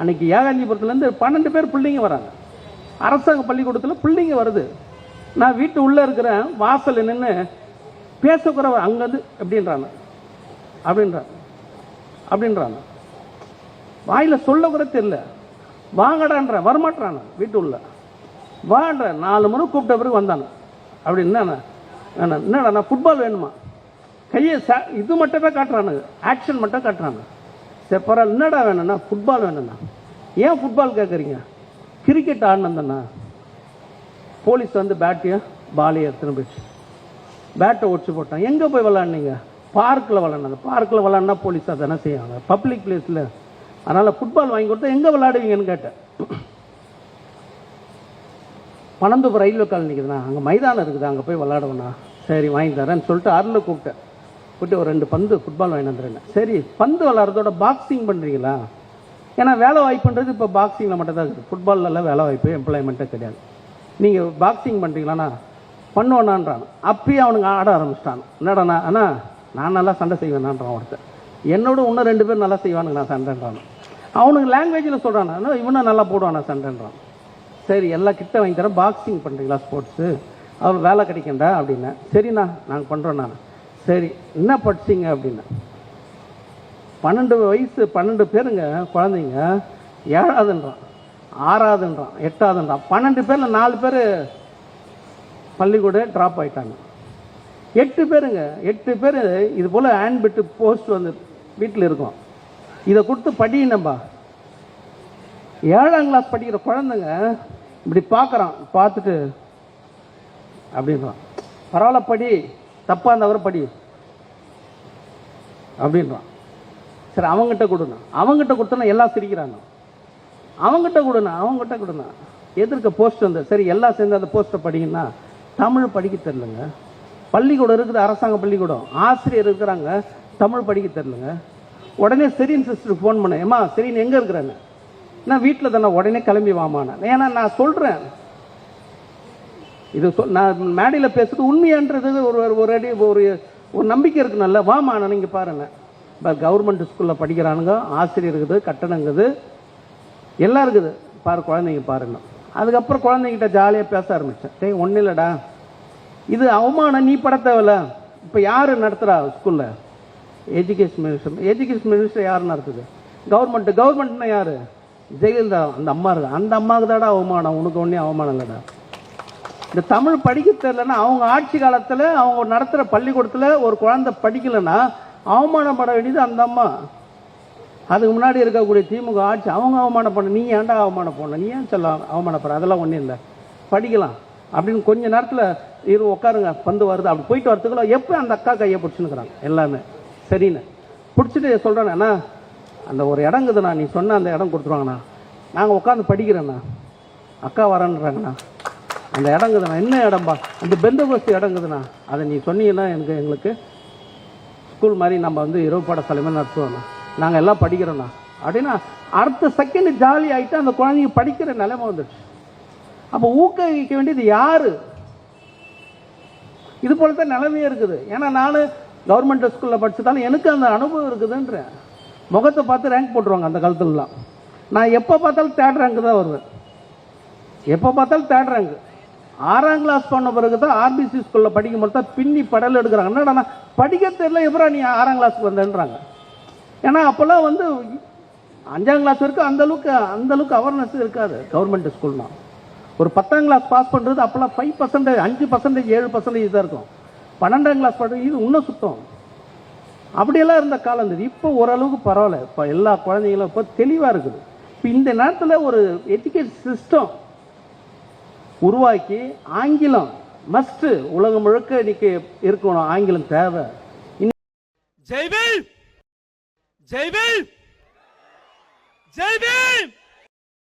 அன்னைக்கு ஏகாஞ்சிபுரத்துலேருந்து 12 பேர் பிள்ளைங்க வராங்க. அரசாங்க பள்ளிக்கூடத்தில் பிள்ளைங்க வருது. நான் வீட்டு உள்ளே இருக்கிறேன், வாசல் நின்று பேசக்கூட அங்கேருந்து எப்படின்றாங்க அப்படின்றாங்க வாயில் சொல்ல கூட தெரியல. வாங்கடான்ற வரமாட்டான வீட்டு உள்ள வான்ற 4 முறை கூப்பிட்ட பிறகு வந்தானு. அப்படி என்னடா நான் ஃபுட்பால் வேணுமா, கையை இது மட்டும் தான் காட்டுறானுங்க, ஆக்ஷன் மட்டும் காட்டுறாங்க. சரி பரவாயில்ல, என்னடா வேணும்னா ஃபுட்பால் வேணும்ண்ணா. ஏன் ஃபுட்பால் கேட்குறீங்க? கிரிக்கெட் ஆடினந்தண்ணா. போலீஸ் வந்து பேட்டையும் பாலையும் எடுத்துன்னு போயிடுச்சு. பேட்டை ஒடிச்சு போட்டான். எங்கே போய் விளாட்னீங்க? பார்க்கில் விளாட்னாங்க. பார்க்கில் விளாட்னா போலீஸ் அதை என்ன செய்வாங்க, பப்ளிக் பிளேஸில். அதனால் ஃபுட்பால் வாங்கி கொடுத்தா எங்கே விளாடுவீங்கன்னு கேட்டேன். பனந்தூர் ரயில்வே காலனி இருக்குதுண்ணா, அங்கே மைதானம் இருக்குது, அங்கே போய் விளாடுவேண்ணா. சரி வாங்கி தரேன்னு சொல்லிட்டு அருளை கூப்பிட்டு ஒரு 2 பந்து ஃபுட்பால் வாங்கி வந்துடுறேன். சரி பந்து விளாட்றதோட பாக்ஸிங் பண்ணுறீங்களா? ஏன்னா வேலை வாய்ப்புன்றது இப்போ பாக்ஸிங்கில் மட்டும் தான் இருக்குது, ஃபுட்பாலெல்லாம் வேலை வாய்ப்பு எம்ப்ளாய்மெண்ட்டே கிடையாது. நீங்கள் பாக்ஸிங் பண்ணுறீங்களாண்ணா? பண்ணுவேண்ணான்றான். அப்பயே அவனுங்க ஆட ஆரம்பிச்சிட்டான். என்னடாண்ணா அண்ணா நான் நல்லா சண்டை செய்வேனான்றான் ஒருத்தர். என்னோட இன்னும் 2 பேர் நல்லா செய்வானுங்க நான் சண்டைன்றான். அவனுக்கு லாங்குவேஜில் சொல்கிறானா இவனை நல்லா போடுவானா சண்டைன்றான். சரி எல்லாம் கிட்ட வாங்கி தரேன், பாக்ஸிங் பண்ணுறீங்களா ஸ்போர்ட்ஸு, அவர் வேலை கிடைக்கண்டா அப்படின்னா. சரிண்ணா நாங்கள் பண்ணுறோம். நான் சரி என்ன படிச்சிங்க அப்படின்னா, 12 வயசு 12 பேருங்க குழந்தைங்க, 7ஆவதுன்றான், 6ஆவதுன்றான், 8ஆவதுன்றான். 12 பேரில் 4 பேர் பள்ளிக்கூட ட்ராப் ஆகிட்டாங்க. 8 பேருங்க, 8 பேர் இது போல் ஹேண்ட் பிட்டு போஸ்ட் வந்து வீட்டில் இருக்கும். இதை கொடுத்து படினம்பா. 7ஆம் கிளாஸ் படிக்கிற குழந்தைங்க இப்படி பார்க்குறான், பார்த்துட்டு அப்படின்றான், பரவாயில்ல படி, தப்பாக இருந்தவரை படி அப்படின்றான். சரி அவங்ககிட்ட கொடுண்ணா. அவங்ககிட்ட கொடுத்தோன்னா எல்லாம் சிரிக்கிறாங்க. அவங்ககிட்ட கொடுண்ணா. எதிர்க்க போஸ்ட் வந்து சரி எல்லாம் சேர்ந்து அந்த போஸ்ட்டை படிங்கன்னா தமிழ் படிக்க தெரிலங்க. பள்ளிக்கூடம் இருக்குது, அரசாங்க பள்ளிக்கூடம், ஆசிரியர் இருக்கிறாங்க, தமிழ் படிக்க தெரிலங்க. உடனே சரின்னு சிஸ்டருக்கு ஃபோன் பண்ணேன், ஏம்மா சரின்னு எங்கே இருக்கிறேன்னு. நான் வீட்டில் தானே, உடனே கிளம்பி வாமாண்ணா. ஏன்னா நான் சொல்கிறேன், இது நான் மேடையில் பேசுறது உண்மையான்றது ஒரு நம்பிக்கை இருக்குனால வாமாண்ணா நீங்கள் பாருங்க. இப்போ கவர்மெண்ட் ஸ்கூலில் படிக்கிறானுங்க, ஆசிரியர் இருக்குது, கட்டணம் இருக்குது, எல்லாம் இருக்குது, பாரு குழந்தைங்க பாருங்க. அதுக்கப்புறம் குழந்தைங்கிட்ட ஜாலியாக பேச ஆரம்பித்தேன். டேய் ஒன்றும் இல்லைடா, இது அவமானம், நீ பட தேவையில்ல. இப்போ யார் நடத்துகிறா ஸ்கூலில்? எஜுகேஷன் மினிஸ்டர் யார் நடத்துது? கவர்மெண்ட்னா யார்? ஜெயலலிதா அந்த அம்மா இருக்கு. அந்த அம்மாவுக்கு தாடா அவமானம், உனக்கு ஒன்றே அவமானம் இல்லைடா. இந்த தமிழ் படிக்க தெரியலன்னா, அவங்க ஆட்சி காலத்தில் அவங்க நடத்துகிற பள்ளிக்கூடத்தில் ஒரு குழந்தை படிக்கலைன்னா அவமானப்பட வேண்டியது அந்த அம்மா. அதுக்கு முன்னாடி இருக்கக்கூடிய திமுக ஆட்சி அவங்க அவமானம் பண்ண. நீ ஏன்டா அவமானம் பண்ண, நீ ஏன் சொல்ல அவமானப்படுற, அதெல்லாம் ஒன்றும் இல்லை, படிக்கலாம் அப்படின்னு கொஞ்ச நேரத்தில் உட்காருங்க பந்து வருது அப்படி போயிட்டு வரதுக்குள்ள எப்போ அந்த அக்கா கையை பிடிச்சுன்னுக்குறாங்க எல்லாமே. சரிண்ணே பிடிச்சிட்டு சொல்கிறேண்ணா, அண்ணா அந்த ஒரு இடங்குதுண்ணா, நீ சொன்ன அந்த இடம் கொடுத்துருவாங்கண்ணா, நாங்கள் உட்காந்து படிக்கிறேண்ணா, அக்கா வரேன்றாங்கண்ணா, அந்த இடங்குதுண்ணா. என்ன இடம்பா? அந்த பெந்தகோஸ்து இடங்குதுண்ணா, அதை நீ சொன்னீங்கன்னா எங்களுக்கு ஸ்கூல் மாதிரி நம்ம வந்து இரவு பாடசாலை நடத்துவோம்ண்ணா, நாங்கள் எல்லாம் படிக்கிறோண்ணா அப்படின்னா அடுத்த செகண்ட் ஜாலி ஆகிட்டு அந்த குழந்தைங்க படிக்கிற நிலைமை வந்துடுச்சு. அப்போ ஊக்குவிக்க வேண்டியது யாரு? இது போல தான் நிலைமையே இருக்குது. ஏன்னா நான் கவர்மெண்ட் ஸ்கூலில் படிச்சதாலும் எனக்கு அந்த அனுபவம் இருக்குதுன்ற. முகத்தை பார்த்து ரேங்க் போட்டுருவாங்க அந்த காலத்துலலாம். நான் எப்போ பார்த்தாலும் 3rd ரேங்க் தான் வருவேன், எப்போ பார்த்தாலும் 3rd ரேங்க். 6ஆம் கிளாஸ் பண்ண பிறகு தான் ஆர்பிசி ஸ்கூலில் படிக்கும் போது தான் பின்னி படல் எடுக்கிறாங்க. என்னடா படிக்க தெரியல, எப்பரா நீ 6ஆம் கிளாஸுக்கு வந்தேன்றாங்க. ஏன்னா அப்போல்லாம் வந்து 5ஆம் கிளாஸ் வரைக்கும் அந்த அளவுக்கு அவேர்னஸ் இருக்காது கவர்மெண்ட் ஸ்கூல்னா. ஒரு 10ஆம் கிளாஸ் பாஸ் பண்ணுறது அப்போல்லாம் 5%, 5%, 7% தான் இருக்கும். 12ஆம் கிளாஸ் பண்ணுறது இது இன்னும் சுத்தம். அப்படியெல்லாம் இருந்த காலம் இருந்தது. இப்போ ஓரளவுக்கு பரவாயில்ல, இப்போ எல்லா குழந்தைங்களும் இப்போ தெளிவாக இருக்குது. இப்போ இந்த நேரத்தில் ஒரு எஜுகேஷன் சிஸ்டம் உருவாக்கி ஆங்கிலம் மஸ்ட் உலகம் முழுக்க இன்னைக்கு இருக்கணும், ஆங்கிலம் தேவை. ஜெய் பீம், ஜெய் பீம், ஜெய் பீம்.